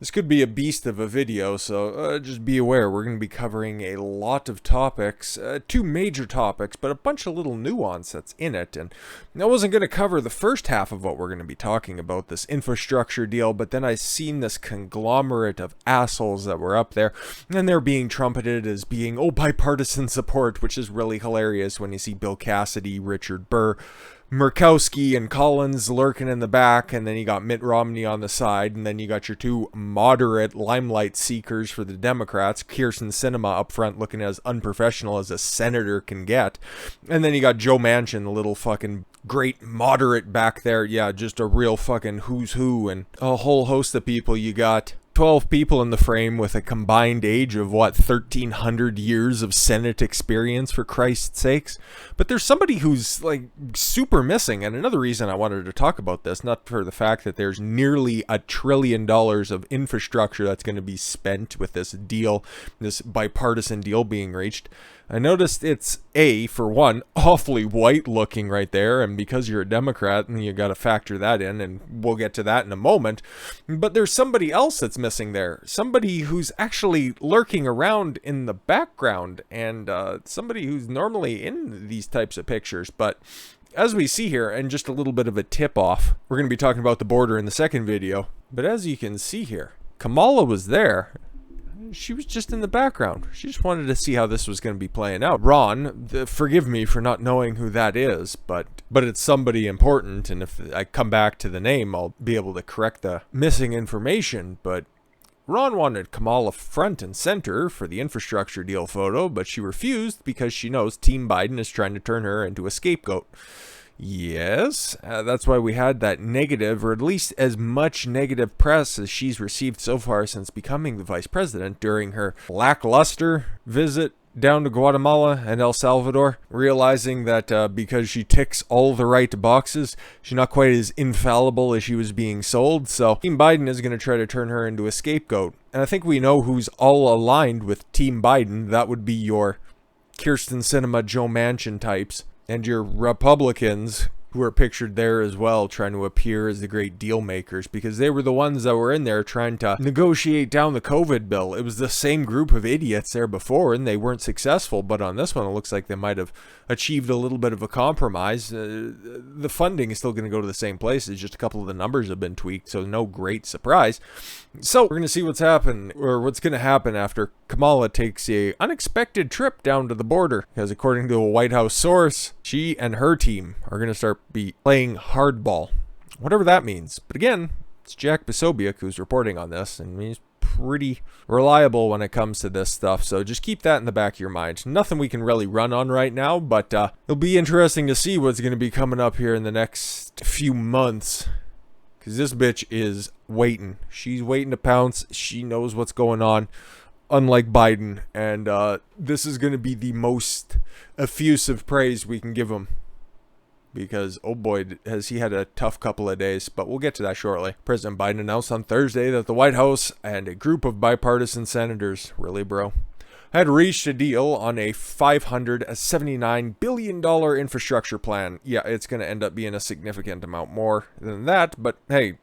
This could be a beast of a video, so just be aware we're going to be covering a lot of topics, two major topics, but a bunch of little nuance that's in it. And I wasn't going to cover the first half of what we're going to be talking about, this infrastructure deal, but then I seen this conglomerate of assholes that were up there, and they're being trumpeted as being, bipartisan support, which is really hilarious when you see Bill Cassidy, Richard Burr, Murkowski and Collins lurking in the back, and then you got Mitt Romney on the side, and then you got your two moderate limelight seekers for the Democrats, Kyrsten Sinema up front looking as unprofessional as a senator can get, and then you got Joe Manchin, the little fucking great moderate back there. Yeah, just a real fucking who's who, and a whole host of people. You got 12 people in the frame with a combined age of 1,300 years of Senate experience, for Christ's sakes. But there's somebody who's like super missing, and another reason I wanted to talk about this, not for the fact that there's nearly $1 trillion of infrastructure that's going to be spent with this deal, this bipartisan deal being reached. I noticed it's, for one, awfully white looking right there, and because you're a Democrat, you got to factor that in, and we'll get to that in a moment. But there's somebody else that's missing there, somebody who's actually lurking around in the background, and somebody who's normally in these types of pictures. But as we see here, and just a little bit of a tip-off, we're going to be talking about the border in the second video, but as you can see here, Kamala was there. She was just in the background. She just wanted to see how this was going to be playing out. Ron, forgive me for not knowing who that is, but it's somebody important, and if I come back to the name, I'll be able to correct the missing information. But Ron wanted Kamala front and center for the infrastructure deal photo, but she refused because she knows Team Biden is trying to turn her into a scapegoat. Yes, that's why we had that negative, or at least as much negative press as she's received so far since becoming the vice president during her lackluster visit down to Guatemala and El Salvador, realizing that because she ticks all the right boxes, she's not quite as infallible as she was being sold. So Team Biden is going to try to turn her into a scapegoat. And I think we know who's all aligned with Team Biden. That would be your Kyrsten Sinema, Joe Manchin types. And your Republicans, who are pictured there as well, trying to appear as the great deal makers, because they were the ones that were in there trying to negotiate down the COVID bill. It was the same group of idiots there before, and they weren't successful. But on this one, it looks like they might have achieved a little bit of a compromise. The funding is still going to go to the same places, just a couple of the numbers have been tweaked, so no great surprise. So we're going to see what's going to happen after Kamala takes a unexpected trip down to the border, because according to a White House source, she and her team are going to start playing hardball, whatever that means. But again, it's Jack Posobiec who's reporting on this, and he's pretty reliable when it comes to this stuff, so just keep that in the back of your mind. Nothing we can really run on right now, but it'll be interesting to see what's going to be coming up here in the next few months, because this bitch is waiting. She's waiting to pounce. She knows what's going on, unlike Biden, and this is going to be the most effusive praise we can give him, because, oh boy, has he had a tough couple of days, but we'll get to that shortly. President Biden announced on Thursday that the White House and a group of bipartisan senators, really bro, had reached a deal on a $579 billion infrastructure plan. Yeah, it's going to end up being a significant amount more than that, but hey,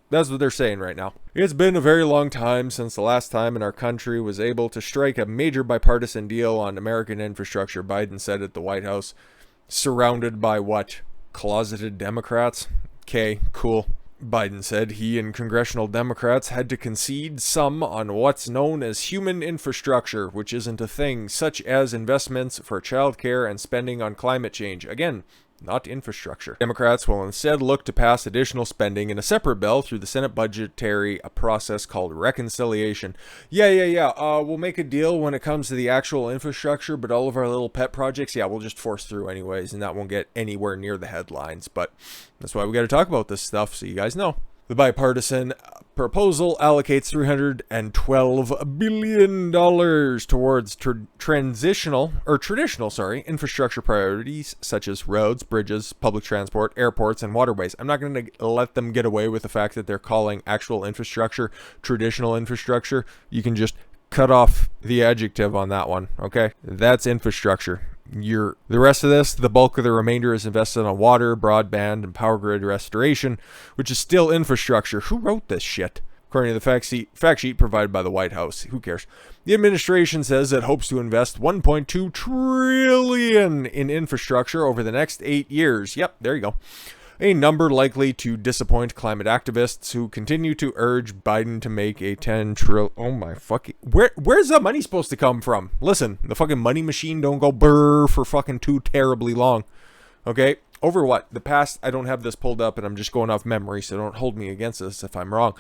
that's what they're saying right now. It's been a very long time since the last time in our country was able to strike a major bipartisan deal on American infrastructure, Biden said at the White House. Surrounded by what? Closeted Democrats? Okay, cool. Biden said he and congressional Democrats had to concede some on what's known as human infrastructure, which isn't a thing, such as investments for childcare and spending on climate change. Again, not infrastructure. Democrats will instead look to pass additional spending in a separate bill through the Senate budgetary process called reconciliation. We'll make a deal when it comes to the actual infrastructure, but all of our little pet projects, we'll just force through anyways, and that won't get anywhere near the headlines. But that's why we got to talk about this stuff, so you guys know. The bipartisan proposal allocates $312 billion towards traditional infrastructure priorities such as roads, bridges, public transport, airports, and waterways. I'm not going to let them get away with the fact that they're calling actual infrastructure traditional infrastructure. You can just cut off the adjective on that one, okay? That's infrastructure. The rest of this, the bulk of the remainder is invested on water, broadband, and power grid restoration, which is still infrastructure. Who wrote this shit? according to the fact sheet provided by the White House. Who cares? The administration says it hopes to invest $1.2 trillion in infrastructure over the next 8 years. Yep, there you go. A number likely to disappoint climate activists who continue to urge Biden to make a 10 trillion. Oh my fucking. Where's the money supposed to come from? Listen, the fucking money machine don't go brrr for fucking too terribly long. Okay? Over what? The past, I don't have this pulled up and I'm just going off memory, so don't hold me against this if I'm wrong.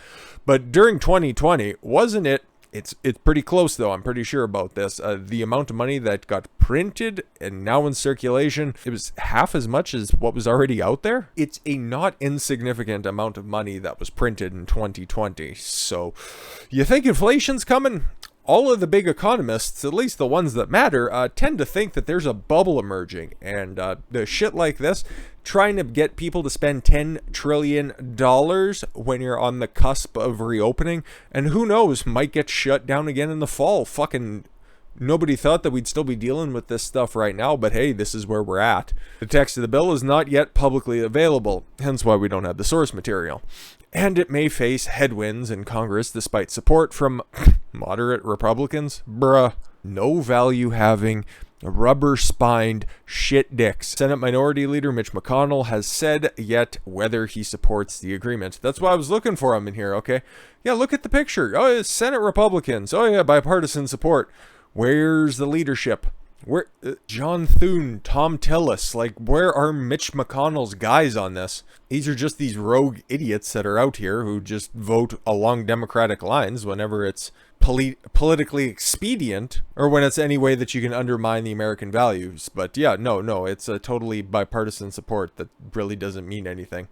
But during 2020, wasn't it? It's pretty close, though. I'm pretty sure about this. The amount of money that got printed and now in circulation, it was half as much as what was already out there. It's a not insignificant amount of money that was printed in 2020. So, you think inflation's coming? All of the big economists, at least the ones that matter, tend to think that there's a bubble emerging. And the shit like this, trying to get people to spend $10 trillion when you're on the cusp of reopening, and who knows, might get shut down again in the fall. Fucking nobody thought that we'd still be dealing with this stuff right now, but hey, this is where we're at. The text of the bill is not yet publicly available, hence why we don't have the source material. And it may face headwinds in Congress despite support from moderate Republicans. Bruh. No value having rubber-spined shit dicks. Senate Minority Leader Mitch McConnell has said yet whether he supports the agreement. That's why I was looking for him in here, okay? Yeah, look at the picture. Oh, it's Senate Republicans. Oh yeah, bipartisan support. Where's the leadership? Where John Thune, Tom Tillis, like where are Mitch McConnell's guys on this? These are just these rogue idiots that are out here who just vote along Democratic lines whenever it's politically expedient or when it's any way that you can undermine the American values. But yeah, no, it's a totally bipartisan support that really doesn't mean anything.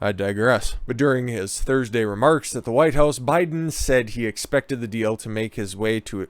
I digress. But during his Thursday remarks at the White House, Biden said he expected the deal to make its way to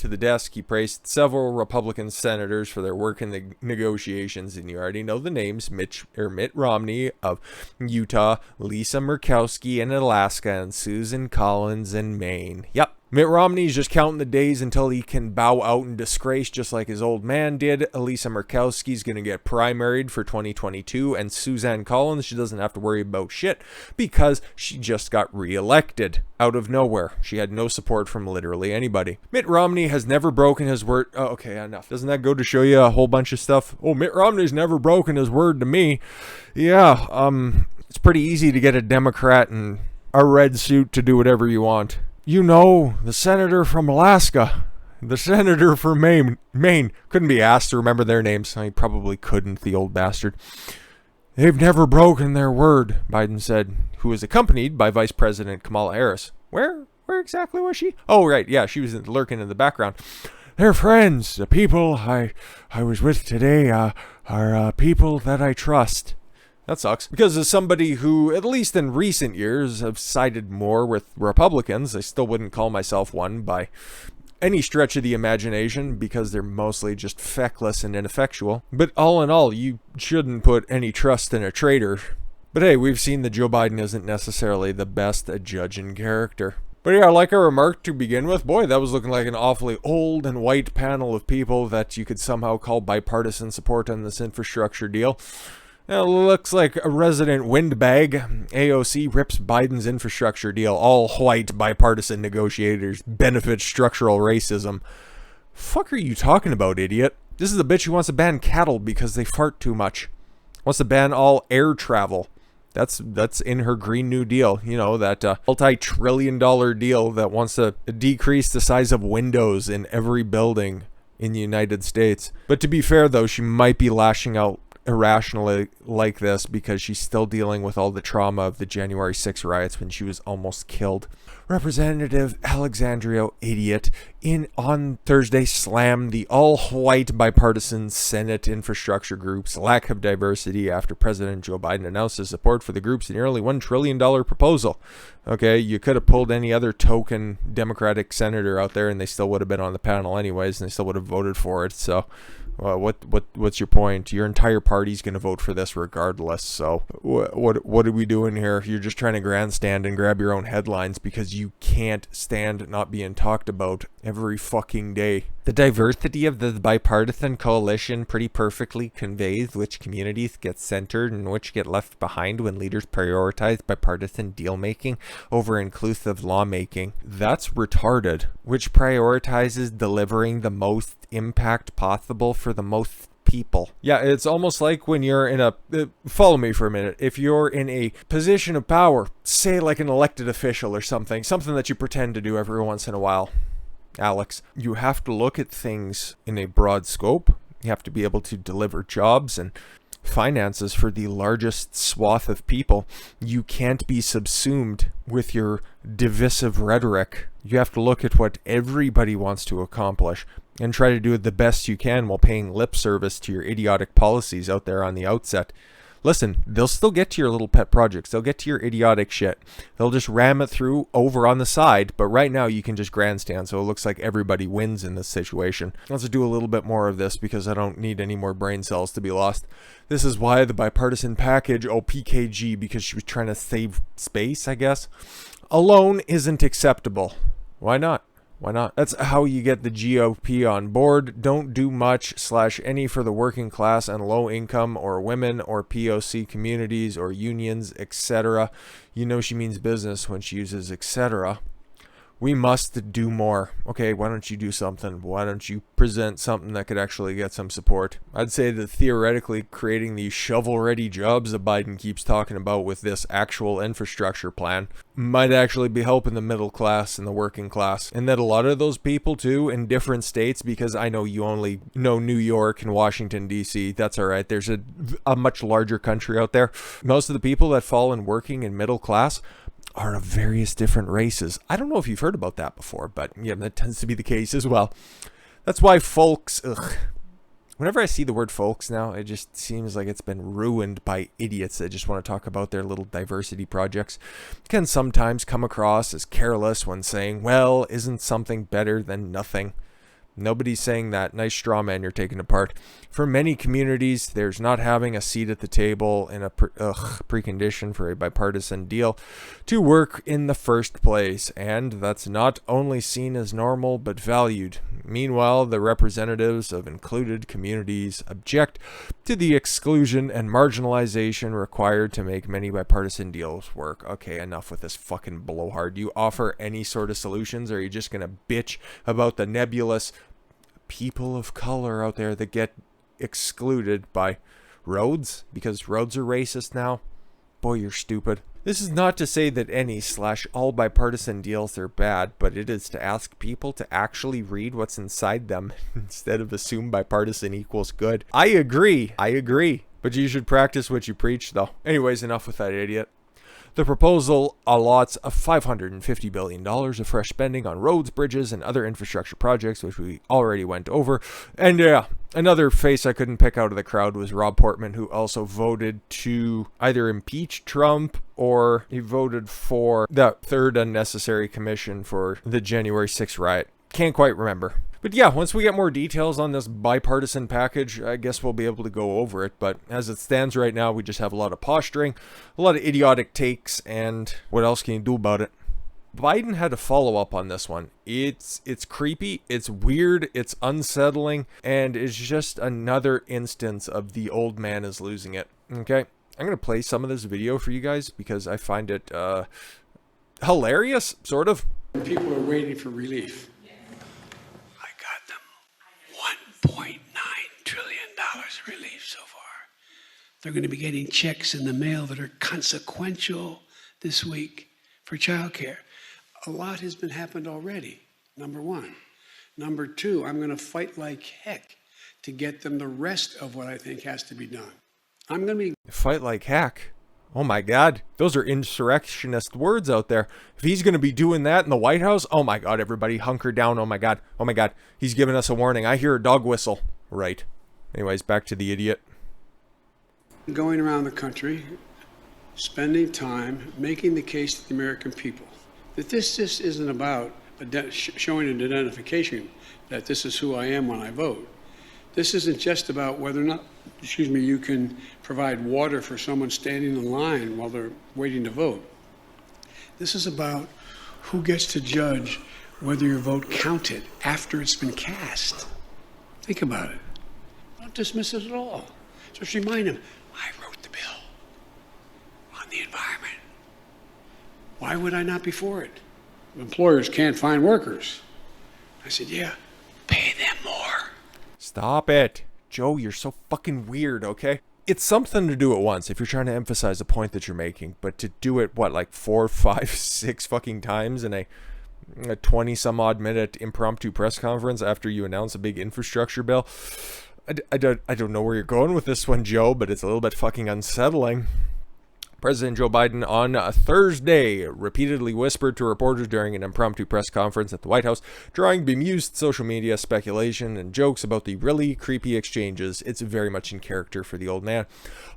the desk. He praised several Republican senators for their work in the negotiations, and you already know the names: Mitt Romney of Utah, Lisa Murkowski in Alaska, and Susan Collins in Maine. Yep. Mitt Romney's just counting the days until he can bow out in disgrace just like his old man did. Lisa Murkowski's going to get primaried for 2022, and Suzanne Collins, she doesn't have to worry about shit because she just got reelected out of nowhere. She had no support from literally anybody. Mitt Romney has never broken his word. Oh, okay, enough. Doesn't that go to show you a whole bunch of stuff? Oh, Mitt Romney's never broken his word to me. Yeah, it's pretty easy to get a Democrat in a red suit to do whatever you want. You know, the senator from Alaska, the senator from Maine. Couldn't be asked to remember their names. I probably couldn't, the old bastard. They've never broken their word, Biden said, who was accompanied by Vice President Kamala Harris. Where exactly was she? Oh, right, yeah, she was lurking in the background. They're friends. The people I was with today are people that I trust. That sucks. Because as somebody who, at least in recent years, have sided more with Republicans, I still wouldn't call myself one by any stretch of the imagination because they're mostly just feckless and ineffectual. But all in all, you shouldn't put any trust in a traitor. But hey, we've seen that Joe Biden isn't necessarily the best at judging character. But yeah, like I remarked to begin with, boy, that was looking like an awfully old and white panel of people that you could somehow call bipartisan support on this infrastructure deal. It looks like a resident windbag. AOC rips Biden's infrastructure deal. All white bipartisan negotiators benefit structural racism. Fuck are you talking about, idiot? This is a bitch who wants to ban cattle because they fart too much. Wants to ban all air travel. That's in her Green New Deal. You know, that multi-trillion-dollar deal that wants to decrease the size of windows in every building in the United States. But to be fair, though, she might be lashing out irrationally like this because she's still dealing with all the trauma of the January 6 riots when she was almost killed. Representative Alexandria Idiot on Thursday slammed the all-white bipartisan Senate infrastructure group's lack of diversity after President Joe Biden announced his support for the group's nearly $1 trillion proposal. Okay, you could have pulled any other token Democratic senator out there and they still would have been on the panel anyways and they still would have voted for it, so what's your point? Your entire party's going to vote for this regardless. So what are we doing here? You're just trying to grandstand and grab your own headlines because you can't stand not being talked about every fucking day. The diversity of the bipartisan coalition pretty perfectly conveys which communities get centered and which get left behind when leaders prioritize bipartisan deal-making over inclusive lawmaking. That's retarded, which prioritizes delivering the most impact possible for the most people. Yeah, it's almost like when you're in a... follow me for a minute. If you're in a position of power, say like an elected official or something that you pretend to do every once in a while, Alex, you have to look at things in a broad scope. You have to be able to deliver jobs and finances for the largest swath of people. You can't be subsumed with your divisive rhetoric. You have to look at what everybody wants to accomplish and try to do it the best you can while paying lip service to your idiotic policies out there on the outset. Listen, they'll still get to your little pet projects. They'll get to your idiotic shit. They'll just ram it through over on the side. But right now you can just grandstand. So it looks like everybody wins in this situation. Let's do a little bit more of this because I don't need any more brain cells to be lost. This is why the bipartisan package, PKG, because she was trying to save space, I guess, alone isn't acceptable. Why not? Why not? That's how you get the GOP on board. Don't do much / any for the working class and low income or women or POC communities or unions, etc. You know she means business when she uses etc. We must do more. Okay, why don't you do something? Why don't you present something that could actually get some support? I'd say that theoretically creating these shovel-ready jobs that Biden keeps talking about with this actual infrastructure plan might actually be helping the middle class and the working class. And that a lot of those people too in different states, because I know you only know New York and Washington, D.C. That's all right. There's a much larger country out there. Most of the people that fall in working and middle class are of various different races. I don't know if you've heard about that before, but yeah, that tends to be the case as well. That's why folks, whenever I see the word folks now, it just seems like it's been ruined by idiots that just want to talk about their little diversity projects. It can sometimes come across as careless when saying, well, isn't something better than nothing? Nobody's saying that. Nice straw man you're taking apart. For many communities, there's not having a seat at the table in a precondition for a bipartisan deal to work in the first place, and that's not only seen as normal but valued. Meanwhile, the representatives of included communities object to the exclusion and marginalization required to make many bipartisan deals work. Okay, enough with this fucking blowhard. Do you offer any sort of solutions, or are you just gonna bitch about the nebulous people of color out there that get excluded by roads because roads are racist now? Boy, you're stupid. This is not to say that any / all bipartisan deals are bad, but it is to ask people to actually read what's inside them instead of assume bipartisan equals good. I agree, but you should practice what you preach though. Anyways, enough with that idiot. The proposal allots $550 billion of fresh spending on roads, bridges, and other infrastructure projects, which we already went over. And yeah, another face I couldn't pick out of the crowd was Rob Portman, who also voted to either impeach Trump or he voted for that third unnecessary commission for the January 6th riot. Can't quite remember. But yeah, once we get more details on this bipartisan package, I guess we'll be able to go over it. But as it stands right now, we just have a lot of posturing, a lot of idiotic takes, and what else can you do about it? Biden had a follow-up on this one. It's creepy, it's weird, it's unsettling, and it's just another instance of the old man is losing it. Okay, I'm going to play some of this video for you guys because I find it hilarious, sort of. People are waiting for relief. $1.9 trillion relief so far. They're going to be getting checks in the mail that are consequential this week for childcare. A lot has been happened already, number one. Number two, I'm going to fight like heck to get them the rest of what I think has to be done. I'm going to be... Fight like heck? Oh my God, those are insurrectionist words out there. If he's going to be doing that in the White House, oh my God, everybody hunker down. Oh my God, he's giving us a warning. I hear a dog whistle. Right. Anyways, back to the idiot. Going around the country, spending time, making the case to the American people that this just isn't about showing an identification that this is who I am when I vote. This isn't just about whether or not, you can provide water for someone standing in line while they're waiting to vote. This is about who gets to judge whether your vote counted after it's been cast. Think about it. Don't dismiss it at all. Just remind them, I wrote the bill on the environment. Why would I not be for it? Employers can't find workers. I said, yeah, pay them more. Stop it. Joe, you're so fucking weird, okay? It's something to do it once if you're trying to emphasize a point that you're making, but to do it, what, like 4, 5, 6 fucking times in a 20-some-odd minute impromptu press conference after you announce a big infrastructure bill? I don't know where you're going with this one, Joe, but it's a little bit fucking unsettling. President Joe Biden on a Thursday repeatedly whispered to reporters during an impromptu press conference at the White House, drawing bemused social media speculation and jokes about the really creepy exchanges. It's very much in character for the old man.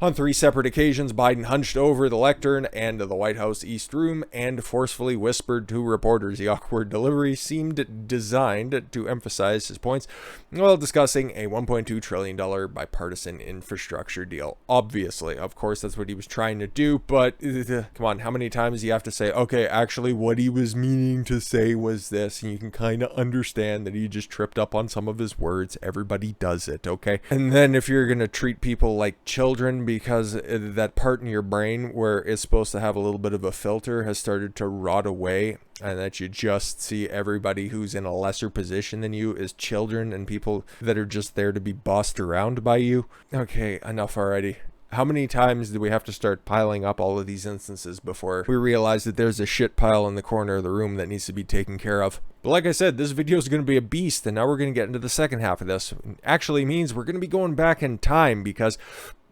On 3 separate occasions, Biden hunched over the lectern and the White House East Room and forcefully whispered to reporters. The awkward delivery seemed designed to emphasize his points while discussing a $1.2 trillion bipartisan infrastructure deal. Obviously, of course, that's what he was trying to do. But come on, how many times do you have to say, okay, actually what he was meaning to say was this, and you can kind of understand that he just tripped up on some of his words. Everybody does it, okay? And then if you're going to treat people like children because that part in your brain where it's supposed to have a little bit of a filter has started to rot away, and that you just see everybody who's in a lesser position than you as children and people that are just there to be bossed around by you. Okay, enough already. How many times do we have to start piling up all of these instances before we realize that there's a shit pile in the corner of the room that needs to be taken care of? But like I said, this video is going to be a beast, and now we're going to get into the second half of this. It actually means we're going to be going back in time, because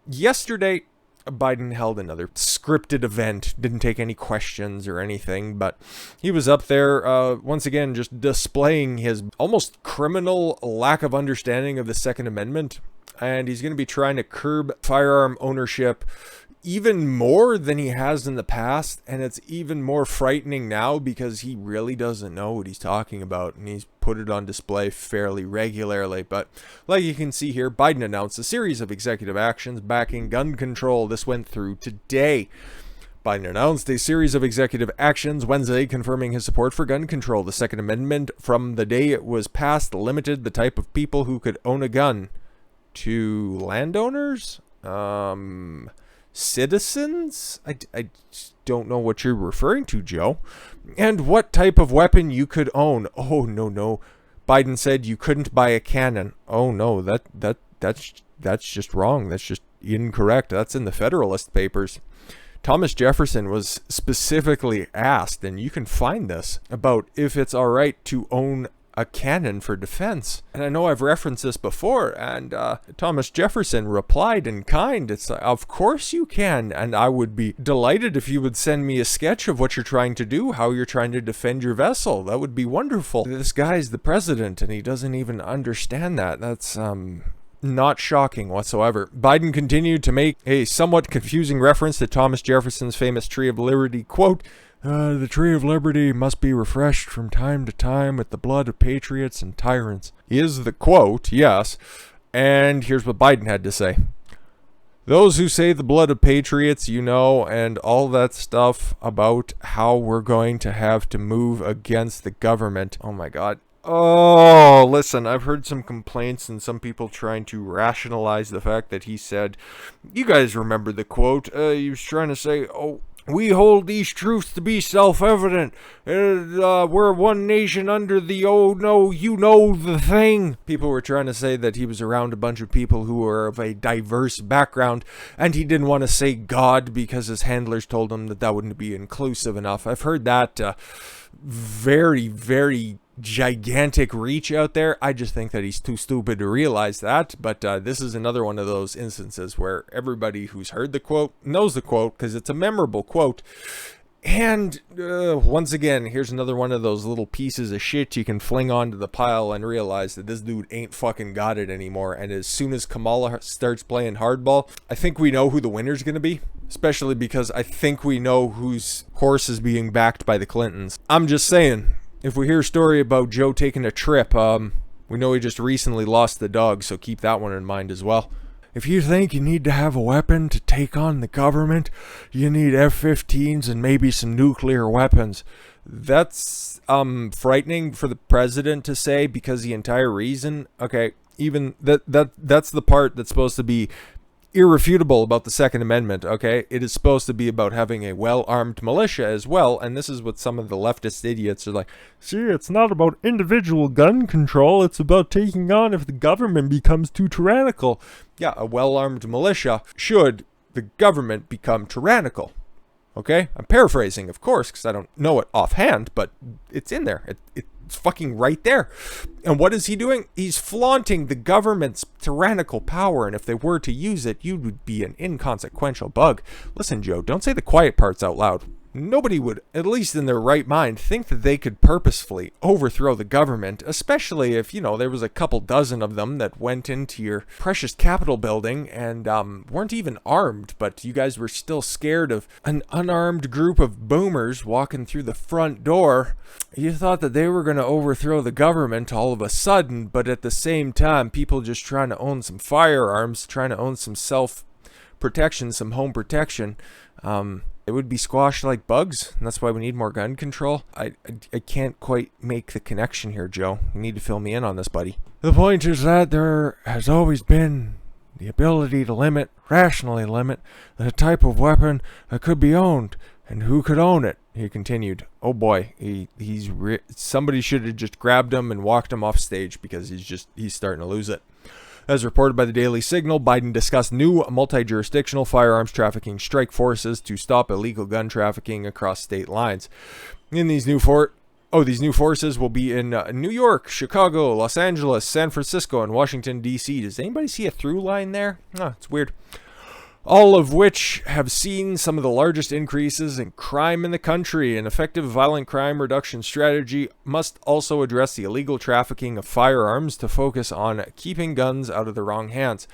yesterday Biden held another scripted event, didn't take any questions or anything, but he was up there once again just displaying his almost criminal lack of understanding of the Second Amendment. And he's going to be trying to curb firearm ownership even more than he has in the past. And it's even more frightening now because he really doesn't know what he's talking about. And he's put it on display fairly regularly. But like you can see here, Biden announced a series of executive actions backing gun control. This went through today. Biden announced a series of executive actions Wednesday confirming his support for gun control. The Second Amendment, from the day it was passed, limited the type of people who could own a gun to landowners, citizens. I don't know what you're referring to, Joe. And what type of weapon you could own. Oh, no. Biden said you couldn't buy a cannon. Oh, no, that's just wrong. That's just incorrect. That's in the Federalist Papers. Thomas Jefferson was specifically asked, and you can find this, about if it's all right to own a cannon for defense. And I know I've referenced this before, and Thomas Jefferson replied in kind. It's like, of course you can, and I would be delighted if you would send me a sketch of what you're trying to do, how you're trying to defend your vessel. That would be wonderful. This guy's the president, and he doesn't even understand that. That's not shocking whatsoever. Biden continued to make a somewhat confusing reference to Thomas Jefferson's famous Tree of Liberty quote, the Tree of Liberty must be refreshed from time to time with the blood of patriots and tyrants. Is the quote, yes. And here's what Biden had to say. Those who say the blood of patriots, and all that stuff about how we're going to have to move against the government. Oh my God. Oh, listen, I've heard some complaints and some people trying to rationalize the fact that he said, you guys remember the quote, he was trying to say, we hold these truths to be self-evident. We're one nation under the the thing. People were trying to say that he was around a bunch of people who were of a diverse background, and he didn't want to say God because his handlers told him that wouldn't be inclusive enough. I've heard that very, very gigantic reach out there. I just think that he's too stupid to realize that, but this is another one of those instances where everybody who's heard the quote knows the quote because it's a memorable quote. And once again, here's another one of those little pieces of shit you can fling onto the pile and realize that this dude ain't fucking got it anymore. And as soon as Kamala starts playing hardball, I think we know who the winner's gonna be, especially because I think we know whose horse is being backed by the Clintons. I'm just saying, if we hear a story about Joe taking a trip, we know he just recently lost the dog, so keep that one in mind as well. If you think you need to have a weapon to take on the government, you need F-15s and maybe some nuclear weapons. That's frightening for the president to say, because the entire reason, okay, even that's the part that's supposed to be irrefutable about the Second Amendment, okay? It is supposed to be about having a well-armed militia as well, and this is what some of the leftist idiots are like, see, it's not about individual gun control, it's about taking on if the government becomes too tyrannical. Yeah, a well-armed militia should the government become tyrannical. Okay? I'm paraphrasing, of course, because I don't know it offhand, but it's in there. It's fucking right there. And what is he doing? He's flaunting the government's tyrannical power, and if they were to use it, you would be an inconsequential bug. Listen, Joe, don't say the quiet parts out loud. Nobody would, at least in their right mind, think that they could purposefully overthrow the government, especially if, there was a couple dozen of them that went into your precious Capitol building and weren't even armed, but you guys were still scared of an unarmed group of boomers walking through the front door. You thought that they were going to overthrow the government all of a sudden, but at the same time, people just trying to own some firearms, trying to own some self-protection, some home protection, it would be squashed like bugs, and that's why we need more gun control. I can't quite make the connection here, Joe. You need to fill me in on this, buddy. The point is that there has always been the ability to rationally limit, the type of weapon that could be owned, and who could own it, he continued. Oh boy, somebody should have just grabbed him and walked him off stage, because he's starting to lose it. As reported by the Daily Signal, Biden discussed new multi-jurisdictional firearms trafficking strike forces to stop illegal gun trafficking across state lines. In these new forces will be in New York, Chicago, Los Angeles, San Francisco, and Washington, D.C. Does anybody see a through line there? Oh, it's weird. All of which have seen some of the largest increases in crime in the country. An effective violent crime reduction strategy must also address the illegal trafficking of firearms to focus on keeping guns out of the wrong hands.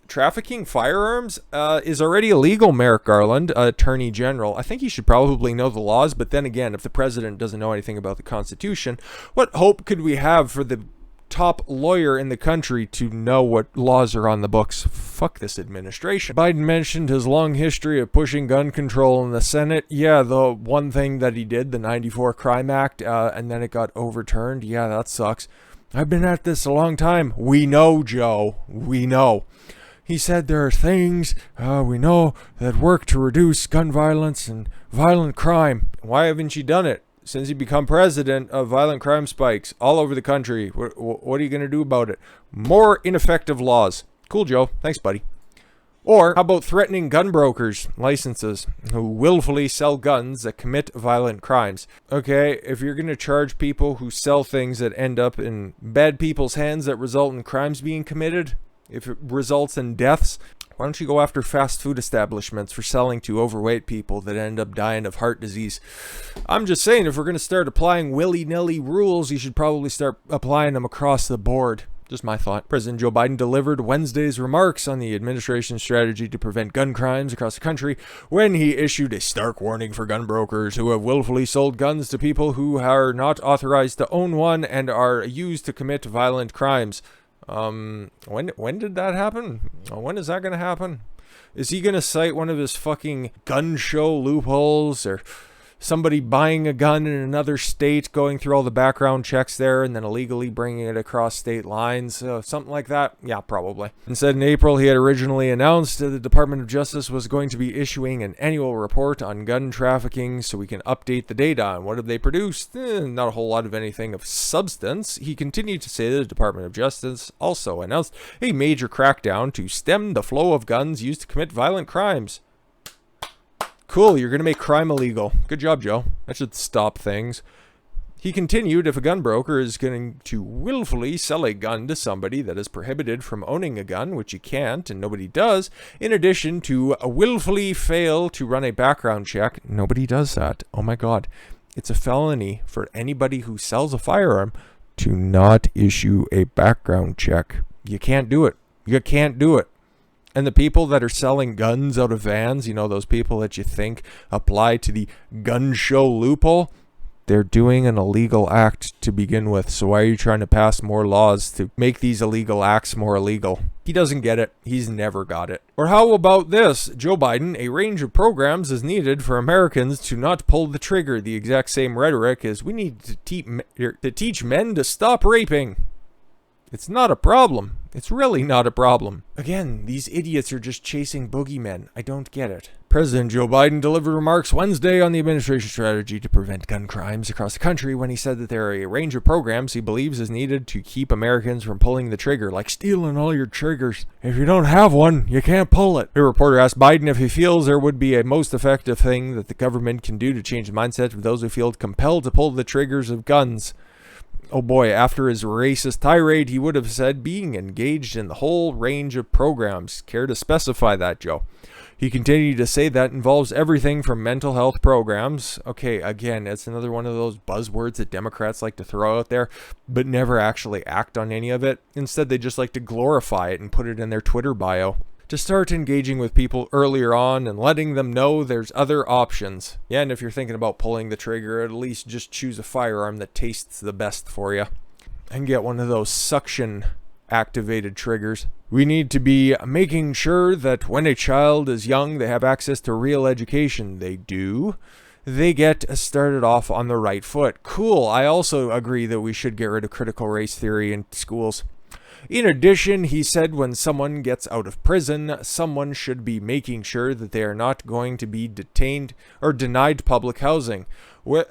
Trafficking firearms is already illegal, Merrick Garland, Attorney General. I think he should probably know the laws, but then again, if the president doesn't know anything about the Constitution, what hope could we have for the top lawyer in the country to know what laws are on the books? Fuck this administration. Biden mentioned his long history of pushing gun control in the Senate. Yeah, the one thing that he did, the 94 Crime Act, and then it got overturned. Yeah, that sucks. I've been at this a long time. We know, Joe. We know. He said there are things we know that work to reduce gun violence and violent crime. Why haven't you done it? Since you become president, of violent crime spikes all over the country. What are you going to do about it? More ineffective laws. Cool, Joe. Thanks, buddy. Or how about threatening gun brokers' licenses who willfully sell guns that commit violent crimes? Okay, if you're going to charge people who sell things that end up in bad people's hands that result in crimes being committed, if it results in deaths, why don't you go after fast food establishments for selling to overweight people that end up dying of heart disease? I'm just saying, if we're going to start applying willy-nilly rules, you should probably start applying them across the board. Just my thought. President Joe Biden delivered Wednesday's remarks on the administration's strategy to prevent gun crimes across the country when he issued a stark warning for gun brokers who have willfully sold guns to people who are not authorized to own one and are used to commit violent crimes. When did that happen? When is that going to happen? Is he going to cite one of his fucking gun show loopholes, or somebody buying a gun in another state, going through all the background checks there, and then illegally bringing it across state lines? Something like that? Yeah, probably. Instead, in April, he had originally announced that the Department of Justice was going to be issuing an annual report on gun trafficking so we can update the data. And what have they produced? Not a whole lot of anything of substance. He continued to say that the Department of Justice also announced a major crackdown to stem the flow of guns used to commit violent crimes. Cool, you're going to make crime illegal. Good job, Joe. That should stop things. He continued, if a gun broker is going to willfully sell a gun to somebody that is prohibited from owning a gun, which he can't and nobody does, in addition to willfully fail to run a background check, nobody does that. Oh my God. It's a felony for anybody who sells a firearm to not issue a background check. You can't do it. You can't do it. And the people that are selling guns out of vans, those people that you think apply to the gun show loophole, They're doing an illegal act to begin with, so why are you trying to pass more laws to make these illegal acts more illegal? He doesn't get it. He's never got it. Or how about this? Joe Biden, a range of programs is needed for Americans to not pull the trigger. The exact same rhetoric as we need to teach men to stop raping. It's not a problem. It's really not a problem. Again, these idiots are just chasing boogeymen. I don't get it. President Joe Biden delivered remarks Wednesday on the administration's strategy to prevent gun crimes across the country when he said that there are a range of programs he believes is needed to keep Americans from pulling the trigger, like stealing all your triggers. If you don't have one, you can't pull it. A reporter asked Biden if he feels there would be a most effective thing that the government can do to change the mindset of those who feel compelled to pull the triggers of guns. Oh boy, after his racist tirade, he would have said being engaged in the whole range of programs. Care to specify that, Joe? He continued to say that involves everything from mental health programs. Okay, again, it's another one of those buzzwords that Democrats like to throw out there, but never actually act on any of it. Instead, they just like to glorify it and put it in their Twitter bio. To start engaging with people earlier on and letting them know there's other options. Yeah, and if you're thinking about pulling the trigger, at least just choose a firearm that tastes the best for you. And get one of those suction activated triggers. We need to be making sure that when a child is young, they have access to real education. They do. They get started off on the right foot. Cool. I also agree that we should get rid of critical race theory in schools. In addition, he said when someone gets out of prison, someone should be making sure that they are not going to be detained or denied public housing.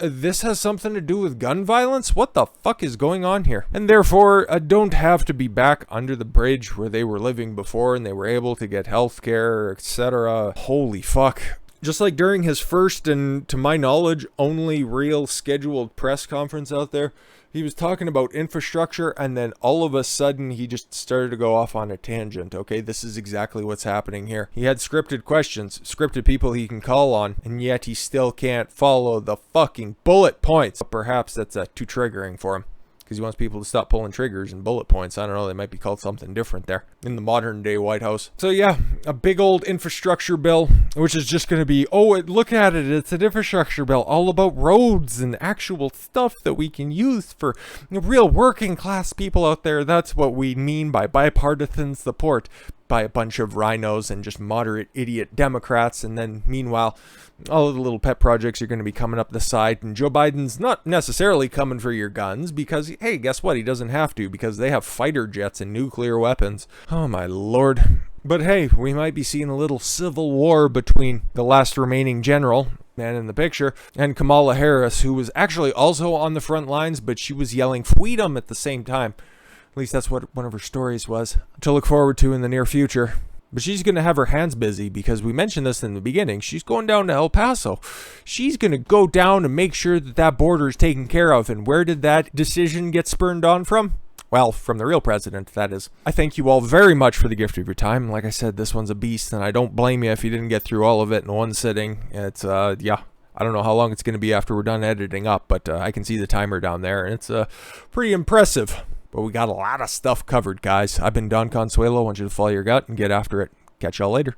This has something to do with gun violence? What the fuck is going on here? And therefore, don't have to be back under the bridge where they were living before and they were able to get health care, etc. Holy fuck. Just like during his first and, to my knowledge, only real scheduled press conference out there, he was talking about infrastructure, and then all of a sudden he just started to go off on a tangent. Okay, this is exactly what's happening here. He had scripted questions, scripted people he can call on, and yet he still can't follow the fucking bullet points. Perhaps that's too triggering for him, because he wants people to stop pulling triggers and bullet points. I don't know, they might be called something different there in the modern day White House. So yeah, a big old infrastructure bill, which is just going to be, look at it, it's an infrastructure bill all about roads and actual stuff that we can use for real working class people out there. That's what we mean by bipartisan support, by a bunch of RINOs and just moderate idiot Democrats. And then meanwhile, all of the little pet projects are going to be coming up the side, and Joe Biden's not necessarily coming for your guns because, hey, guess what? He doesn't have to, because they have fighter jets and nuclear weapons. Oh my lord. But hey, we might be seeing a little civil war between the last remaining general, man in the picture, and Kamala Harris, who was actually also on the front lines, but she was yelling freedom at the same time. At least that's what one of her stories was, to look forward to in the near future. But she's going to have her hands busy, because we mentioned this in the beginning. She's going down to El Paso. She's going to go down and make sure that that border is taken care of. And where did that decision get spurned on from? Well, from the real president, that is. I thank you all very much for the gift of your time. Like I said, this one's a beast, and I don't blame you if you didn't get through all of it in one sitting. It's, yeah. I don't know how long it's going to be after we're done editing up, but I can see the timer down there, and it's pretty impressive. But we got a lot of stuff covered, guys. I've been Don Consuelo. I want you to follow your gut and get after it. Catch y'all later.